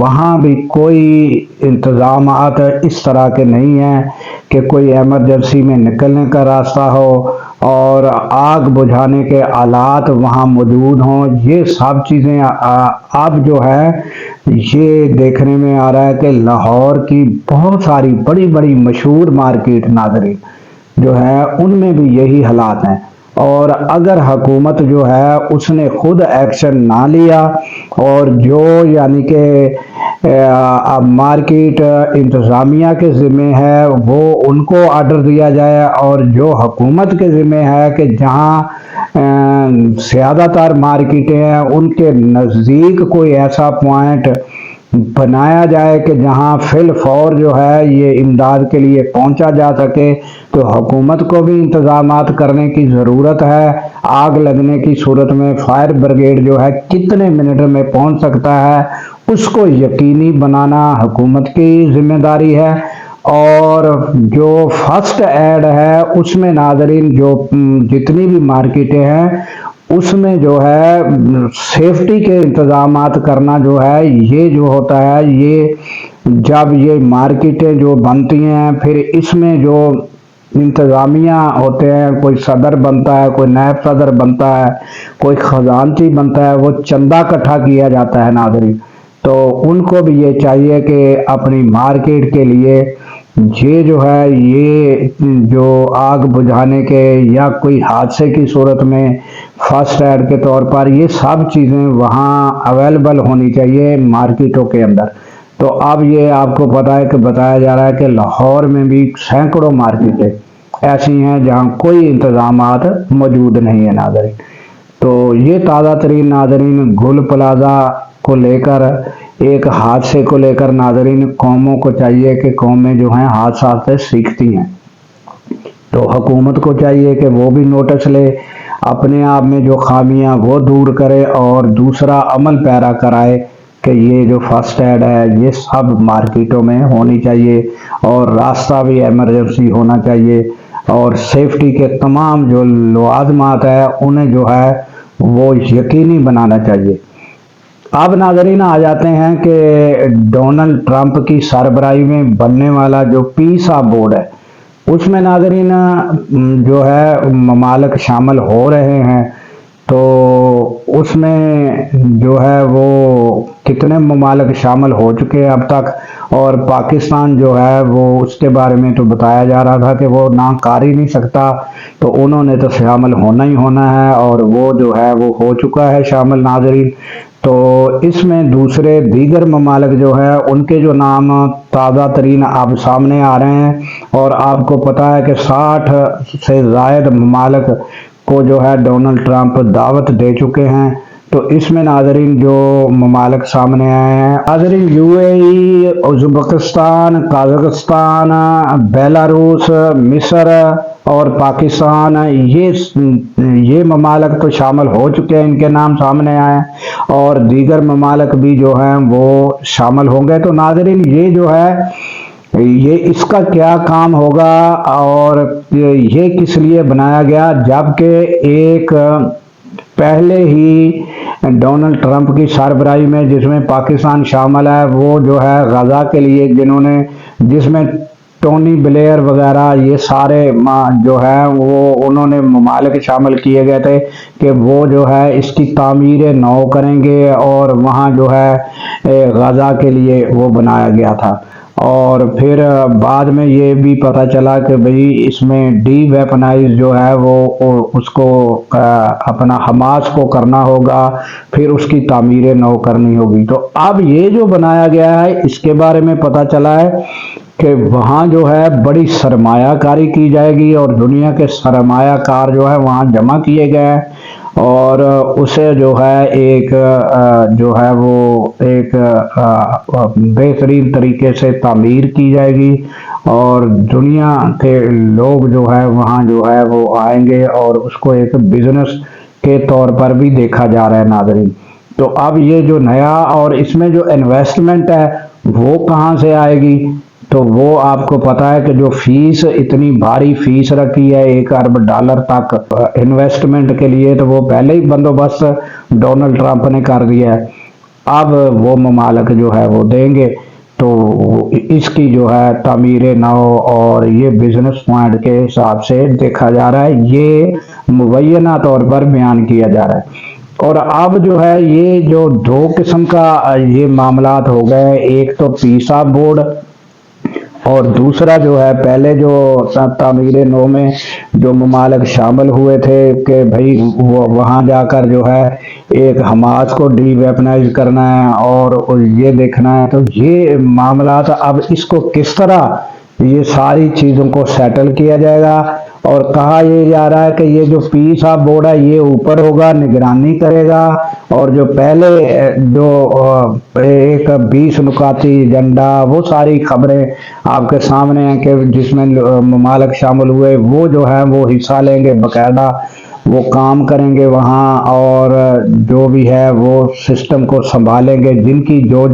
وہاں بھی کوئی انتظامات اس طرح کے نہیں ہیں کہ کوئی ایمرجنسی میں نکلنے کا راستہ ہو اور آگ بجھانے کے آلات وہاں موجود ہوں۔ یہ سب چیزیں اب جو ہے یہ دیکھنے میں آ رہا ہے کہ لاہور کی بہت ساری بڑی بڑی مشہور مارکیٹ ناظرین جو ہے ان میں بھی یہی حالات ہیں، اور اگر حکومت جو ہے اس نے خود ایکشن نہ لیا اور جو یعنی کہ اب مارکیٹ انتظامیہ کے ذمہ ہے وہ ان کو آرڈر دیا جائے، اور جو حکومت کے ذمہ ہے کہ جہاں زیادہ تر مارکیٹیں ہیں ان کے نزدیک کوئی ایسا پوائنٹ بنایا جائے کہ جہاں فی الفور جو ہے یہ امداد کے لیے پہنچا جا سکے، تو حکومت کو بھی انتظامات کرنے کی ضرورت ہے۔ آگ لگنے کی صورت میں فائر بریگیڈ جو ہے کتنے منٹ میں پہنچ سکتا ہے اس کو یقینی بنانا حکومت کی ذمہ داری ہے۔ اور جو فرسٹ ایڈ ہے اس میں ناظرین جو جتنی بھی مارکیٹیں ہیں اس میں جو ہے سیفٹی کے انتظامات کرنا جو ہے یہ جو ہوتا ہے، یہ جب یہ مارکیٹیں جو بنتی ہیں پھر اس میں جو انتظامیہ ہوتے ہیں، کوئی صدر بنتا ہے، کوئی نائب صدر بنتا ہے، کوئی خزانچی بنتا ہے، وہ چندہ اکٹھا کیا جاتا ہے ناظرین، تو ان کو بھی یہ چاہیے کہ اپنی مارکیٹ کے لیے یہ جو ہے یہ جو آگ بجھانے کے یا کوئی حادثے کی صورت میں فرسٹ ایڈ کے طور پر یہ سب چیزیں وہاں اویلیبل ہونی چاہیے مارکیٹوں کے اندر۔ تو اب یہ آپ کو پتہ ہے کہ بتایا جا رہا ہے کہ لاہور میں بھی سینکڑوں مارکیٹیں ایسی ہیں جہاں کوئی انتظامات موجود نہیں ہیں ناظرین۔ تو یہ تازہ ترین ناظرین گل پلازہ کو لے کر ایک حادثے کو لے کر ناظرین قوموں کو چاہیے کہ قومیں جو ہیں حادثات سے سیکھتی ہیں، تو حکومت کو چاہیے کہ وہ بھی نوٹس لے، اپنے آپ میں جو خامیاں وہ دور کرے اور دوسرا عمل پیرا کرائے کہ یہ جو فرسٹ ایڈ ہے یہ سب مارکیٹوں میں ہونی چاہیے، اور راستہ بھی ایمرجنسی ہونا چاہیے، اور سیفٹی کے تمام جو لوازمات ہیں انہیں جو ہے وہ یقینی بنانا چاہیے۔ اب ناظرین آ جاتے ہیں کہ ڈونلڈ ٹرمپ کی سربراہی میں بننے والا جو پیسا بورڈ ہے اس میں ناظرین جو ہے ممالک شامل ہو رہے ہیں، تو اس میں جو ہے وہ کتنے ممالک شامل ہو چکے ہیں اب تک، اور پاکستان جو ہے وہ اس کے بارے میں تو بتایا جا رہا تھا کہ وہ نہ کر ہی نہیں سکتا، تو انہوں نے تو شامل ہونا ہی ہونا ہے، اور وہ جو ہے وہ ہو چکا ہے شامل ناظرین۔ تو اس میں دوسرے دیگر ممالک جو ہے ان کے جو نام تازہ ترین اب سامنے آ رہے ہیں، اور آپ کو پتہ ہے کہ 60 سے زائد ممالک کو جو ہے ڈونلڈ ٹرمپ دعوت دے چکے ہیں۔ تو اس میں ناظرین جو ممالک سامنے آئے ہیں ناظرین you a E, Uzbekistan, Kazakhstan, Belarus, مصر اور پاکستان، یہ ممالک تو شامل ہو چکے ہیں، ان کے نام سامنے آئے ہیں، اور دیگر ممالک بھی جو ہیں وہ شامل ہوں گے۔ تو ناظرین یہ جو ہے یہ اس کا کیا کام ہوگا اور یہ کس لیے بنایا گیا، جبکہ ایک پہلے ہی ڈونلڈ ٹرمپ کی سربراہی میں جس میں پاکستان شامل ہے وہ جو ہے غزہ کے لیے جس میں ٹونی بلیئر وغیرہ یہ سارے جو ہے وہ انہوں نے ممالک شامل کیے گئے تھے کہ وہ جو ہے اس کی تعمیر نو کریں گے، اور وہاں جو ہے غزہ کے لیے وہ بنایا گیا تھا۔ اور پھر بعد میں یہ بھی پتہ چلا کہ بھئی اس میں ڈی ویپنائز جو ہے وہ اس کو اپنا حماس کو کرنا ہوگا، پھر اس کی تعمیر نو کرنی ہوگی۔ تو اب یہ جو بنایا گیا ہے اس کے بارے میں پتہ چلا ہے کہ وہاں جو ہے بڑی سرمایہ کاری کی جائے گی، اور دنیا کے سرمایہ کار جو ہے وہاں جمع کیے گئے ہیں، اور اسے جو ہے ایک بہترین طریقے سے تعمیر کی جائے گی، اور دنیا کے لوگ جو ہے وہاں جو ہے وہ آئیں گے، اور اس کو ایک بزنس کے طور پر بھی دیکھا جا رہا ہے ناظرین۔ تو اب یہ جو نیا اور اس میں جو انویسٹمنٹ ہے وہ کہاں سے آئے گی، تو وہ آپ کو پتا ہے کہ جو فیس اتنی بھاری فیس رکھی ہے $1 ارب تک انویسٹمنٹ کے لیے، تو وہ پہلے ہی بندوبست ڈونلڈ ٹرمپ نے کر دیا ہے۔ اب وہ ممالک جو ہے وہ دیں گے، تو اس کی جو ہے تعمیر نو اور یہ بزنس پوائنٹ کے حساب سے دیکھا جا رہا ہے، یہ مبینہ طور پر بیان کیا جا رہا ہے۔ اور اب جو ہے یہ جو دو قسم کا یہ معاملات ہو گئے، ایک تو پیسا بورڈ اور دوسرا جو ہے پہلے جو تعمیر نو میں جو ممالک شامل ہوئے تھے کہ بھائی وہ وہاں جا کر جو ہے ایک حماس کو ڈی ویپنائز کرنا ہے اور یہ دیکھنا ہے، تو یہ معاملات اب اس کو کس طرح یہ ساری چیزوں کو سیٹل کیا جائے گا، اور کہا یہ جا رہا ہے کہ یہ جو پیس آف بورڈ ہے یہ اوپر ہوگا، نگرانی کرے گا، اور جو پہلے جو ایک 20 نکاتی ایجنڈا وہ ساری خبریں آپ کے سامنے ہیں کہ جس میں ممالک شامل ہوئے وہ جو ہے وہ حصہ لیں گے، باقاعدہ وہ کام کریں گے وہاں، اور جو بھی ہے وہ سسٹم کو سنبھالیں گے، جن کی جو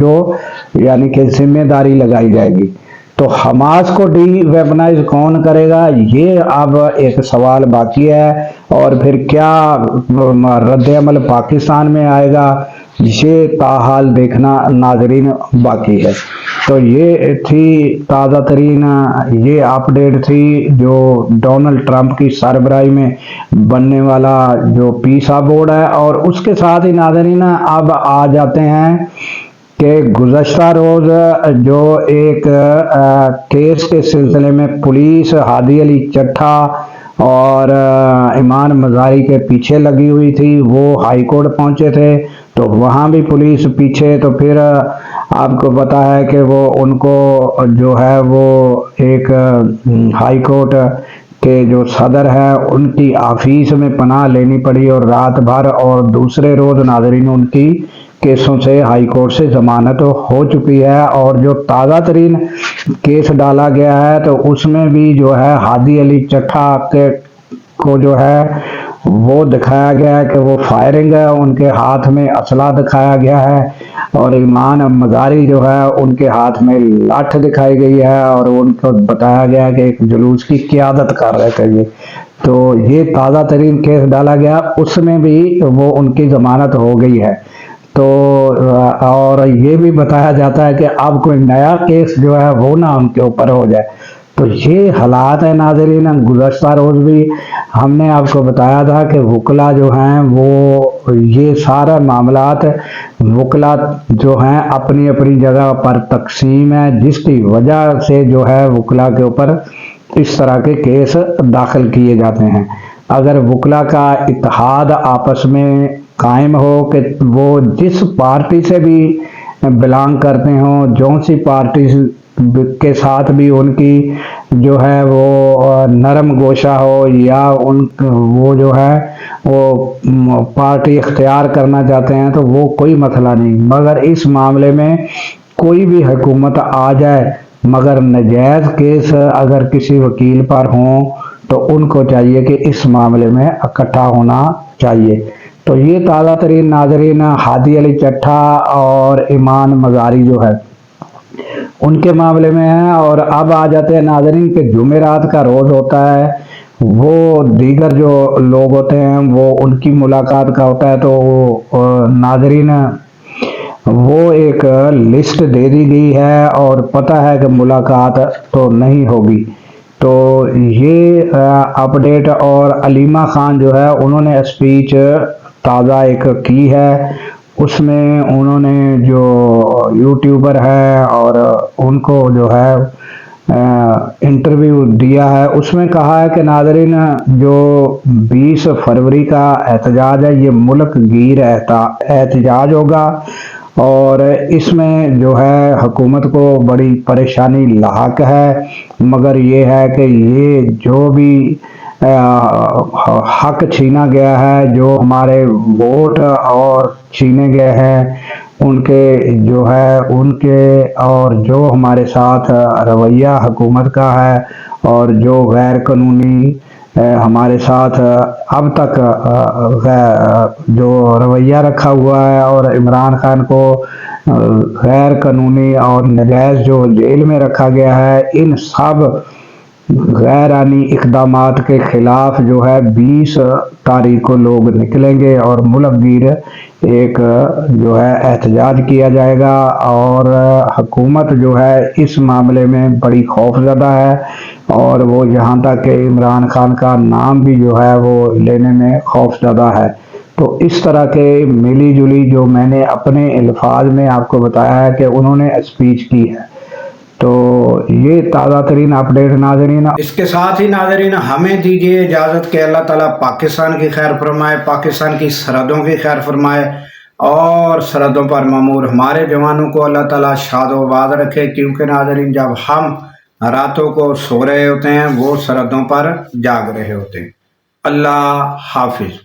یعنی کہ ذمہ داری لگائی جائے گی۔ تو حماس کو ڈی ویپنائز کون کرے گا، یہ اب ایک سوال باقی ہے، اور پھر کیا رد عمل پاکستان میں آئے گا، یہ تاحال دیکھنا ناظرین باقی ہے۔ تو یہ تھی تازہ ترین یہ اپڈیٹ تھی جو ڈونلڈ ٹرمپ کی سربراہی میں بننے والا جو پیسا بورڈ ہے، اور اس کے ساتھ ہی ناظرین اب آ جاتے ہیں کہ گزشتہ روز جو ایک کیس کے سلسلے میں پولیس ہادی علی چٹھا اور ایمان مزاری کے پیچھے لگی ہوئی تھی، وہ ہائی کورٹ پہنچے تھے، تو وہاں بھی پولیس پیچھے، تو پھر آپ کو پتا ہے کہ وہ ان کو جو ہے وہ ایک ہائی کورٹ کے جو صدر ہے ان کی آفیس میں پناہ لینی پڑی اور رات بھر، اور دوسرے روز ناظرین ان کی کیسوں سے ہائی کورٹ سے ضمانت ہو چکی ہے، اور جو تازہ ترین کیس ڈالا گیا ہے تو اس میں بھی جو ہے ہادی علی چٹھا کو جو ہے وہ دکھایا گیا ہے کہ وہ فائرنگ ہے، ان کے ہاتھ میں اسلحہ دکھایا گیا ہے، اور ایمان مزاری جو ہے ان کے ہاتھ میں لاٹھ دکھائی گئی ہے، اور ان کو بتایا گیا کہ ایک جلوس کی قیادت کر رہے تھے یہ۔ تو یہ تازہ ترین کیس ڈالا گیا، اس میں بھی وہ ان کی ضمانت ہو گئی ہے۔ تو اور یہ بھی بتایا جاتا ہے کہ اب کوئی نیا کیس جو ہے وہ نہ ان کے اوپر ہو جائے۔ تو یہ حالات ہیں ناظرین، گزشتہ روز بھی ہم نے آپ کو بتایا تھا کہ وکلا جو ہیں وہ یہ سارا معاملات وکلا جو ہیں اپنی اپنی جگہ پر تقسیم ہے، جس کی وجہ سے جو ہے وکلا کے اوپر اس طرح کے کیس داخل کیے جاتے ہیں۔ اگر وکلا کا اتحاد آپس میں قائم ہو کہ وہ جس پارٹی سے بھی بلانگ کرتے ہوں، جو سی پارٹی کے ساتھ بھی ان کی جو ہے وہ نرم گوشہ ہو، یا وہ جو ہے وہ پارٹی اختیار کرنا چاہتے ہیں، تو وہ کوئی مسئلہ نہیں، مگر اس معاملے میں کوئی بھی حکومت آ جائے، مگر نجائز کیس اگر کسی وکیل پر ہوں تو ان کو چاہیے کہ اس معاملے میں اکٹھا ہونا چاہیے۔ تو یہ تازہ ترین ناظرین ہادی علی چٹھا اور ایمان مزاری جو ہے ان کے معاملے میں ہے۔ اور اب آ جاتے ہیں ناظرین کہ جمعرات کا روز ہوتا ہے، وہ دیگر جو لوگ ہوتے ہیں وہ ان کی ملاقات کا ہوتا ہے، تو ناظرین وہ ایک لسٹ دے دی گئی ہے اور پتہ ہے کہ ملاقات تو نہیں ہوگی۔ تو یہ اپڈیٹ، اور علیمہ خان جو ہے انہوں نے اسپیچ تازہ ایک کی ہے، اس میں انہوں نے جو یوٹیوبر ہے اور ان کو جو ہے انٹرویو دیا ہے، اس میں کہا ہے کہ ناظرین جو 20 فروری کا احتجاج ہے یہ ملک گیر احتجاج ہوگا، اور اس میں جو ہے حکومت کو بڑی پریشانی لاحق ہے، مگر یہ ہے کہ یہ جو بھی حق چھینا گیا ہے، جو ہمارے ووٹ اور چھینے گئے ہیں ان کے جو ہے ان کے، اور جو ہمارے ساتھ رویہ حکومت کا ہے، اور جو غیر قانونی ہمارے ساتھ اب تک جو رویہ رکھا ہوا ہے، اور عمران خان کو غیر قانونی اور ناجائز جو جیل میں رکھا گیا ہے، ان سب غیرانی اقدامات کے خلاف جو ہے 20 تاریخ کو لوگ نکلیں گے اور ملک گیر ایک جو ہے احتجاج کیا جائے گا، اور حکومت جو ہے اس معاملے میں بڑی خوف زدہ ہے، اور وہ یہاں تک کہ عمران خان کا نام بھی جو ہے وہ لینے میں خوف زدہ ہے۔ تو اس طرح کے ملی جلی جو میں نے اپنے الفاظ میں آپ کو بتایا ہے کہ انہوں نے اسپیچ کی ہے، تو یہ تازہ ترین اپڈیٹ ناظرین۔ اس کے ساتھ ہی ناظرین ہمیں دیجیے اجازت کہ اللہ تعالیٰ پاکستان کی خیر فرمائے، پاکستان کی سرحدوں کی خیر فرمائے، اور سرحدوں پر مامور ہمارے جوانوں کو اللہ تعالیٰ شاد و آباد رکھے، کیونکہ ناظرین جب ہم راتوں کو سو رہے ہوتے ہیں وہ سرحدوں پر جاگ رہے ہوتے ہیں۔ اللہ حافظ۔